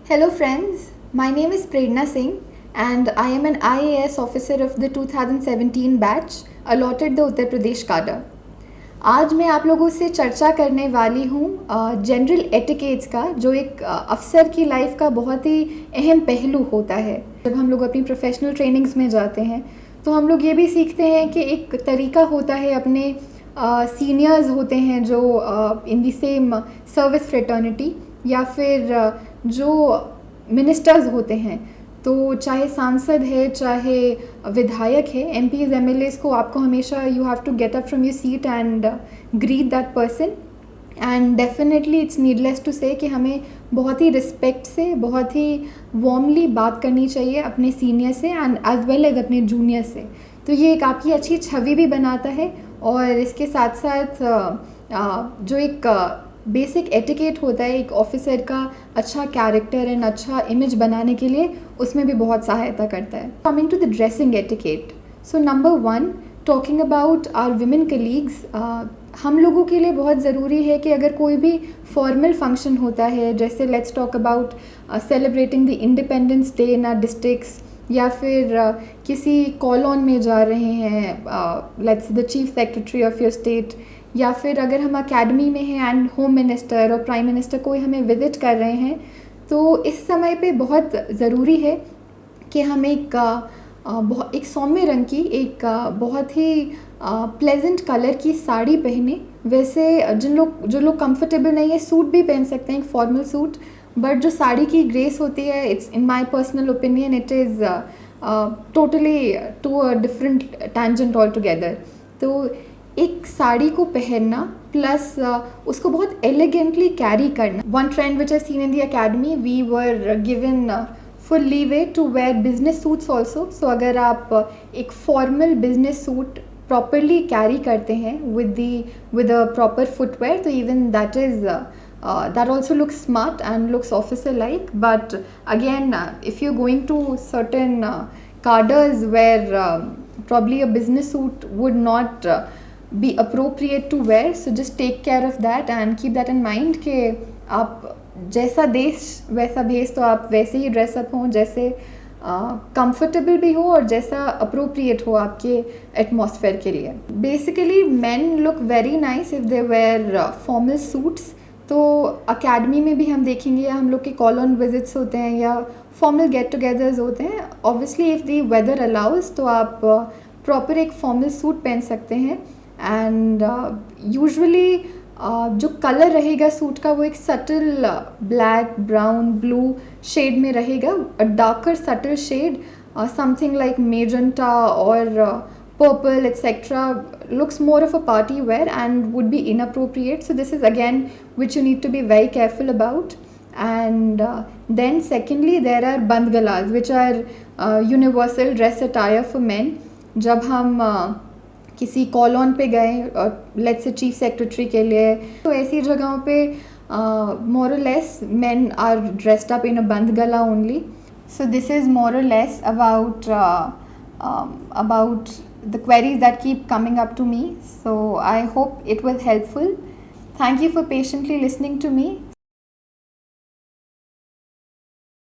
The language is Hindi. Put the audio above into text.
Hello friends, my name is Prerna Singh and I am an IAS officer of the 2017 batch allotted the Uttar Pradesh cadre. आज मैं आप लोगों से चर्चा करने वाली हूँ जनरल एटिकेट्स का, जो एक अफसर की लाइफ का बहुत ही अहम पहलू होता है. जब हम लोग अपनी प्रोफेशनल ट्रेनिंग्स में जाते हैं तो हम लोग ये भी सीखते हैं कि एक तरीका होता है, अपने सीनियर्स होते हैं जो इन दी सेम सर्विस फ्रेटर्निटी या फिर जो मिनिस्टर्स होते हैं, तो चाहे सांसद है चाहे विधायक है, एमपीज एमएलएस को आपको हमेशा you have to get up from your seat and greet that person. And definitely it's needless to say कि हमें बहुत ही रिस्पेक्ट से, बहुत ही वार्मली बात करनी चाहिए अपने सीनियर से एंड एज वेल एज अपने जूनियर से. तो ये एक आपकी अच्छी छवि भी बनाता है और इसके साथ साथ जो एक बेसिक एटिकेट होता है एक ऑफिसर का अच्छा कैरेक्टर एंड अच्छा इमेज बनाने के लिए, उसमें भी बहुत सहायता करता है. Coming to the dressing etiquette, so number 1, talking about our women colleagues, हम लोगों के लिए बहुत ज़रूरी है कि अगर कोई भी फॉर्मल फंक्शन होता है, जैसे let's talk about celebrating the independence day in our districts, या फिर किसी कॉल ऑन में जा रहे हैं, let's the chief secretary of your state, या फिर अगर हम एकेडमी में हैं एंड होम मिनिस्टर और प्राइम मिनिस्टर कोई हमें विजिट कर रहे हैं, तो इस समय पे बहुत ज़रूरी है कि हम एक सौम्य रंग की, एक बहुत ही प्लेजेंट कलर की साड़ी पहने. वैसे जो लोग कंफर्टेबल नहीं है, सूट भी पहन सकते हैं, एक फॉर्मल सूट, बट जो साड़ी की ग्रेस होती है, it's in my personal opinion it is totally to a different tangent altogether. तो एक साड़ी को पहनना प्लस उसको बहुत एलिगेंटली कैरी करना. One trend which I seen in the academy, we were given full leeway to wear business suits also. So अगर आप एक formal business suit properly carry करते हैं विद अ प्रॉपर फुटवेयर, तो even that is that also looks smart and looks officer like. But again, if you're going to certain cadres where probably a business suit would not be appropriate to wear, so just take care of that and keep that in mind कि आप जैसा देश वैसा भेष, तो आप वैसे ही ड्रेसअप हों जैसे कंफर्टेबल भी हो और जैसा अप्रोप्रिएट हो आपके एटमॉस्फेयर के लिए. Basically men look very nice if they wear formal suits. तो अकेडमी में भी हम देखेंगे, या हम लोग के कॉल ऑन विजिट्स होते हैं या फॉर्मल गेट टुगेदर्स होते हैं, obviously if the weather allows तो आप प्रॉपर एक फॉर्मल सूट पहन सकते हैं. एंड यूजुअली जो कलर रहेगा सूट का, वो एक subtle black, brown, blue shade में रहेगा. A darker subtle shade, something like magenta और purple etc. looks more of a party wear and would be inappropriate. So this is again which you need to be very careful about. And then secondly, there are band galas which are universal dress attire for men. जब हम किसी कॉल ऑन पे गए, लेट्स से चीफ सेक्रेटरी के लिए, तो ऐसी जगहों पे more or less men are dressed up in a band gala only. So this is more or less about the queries that keep coming up to me. So I hope it was helpful. Thank you for patiently listening to me.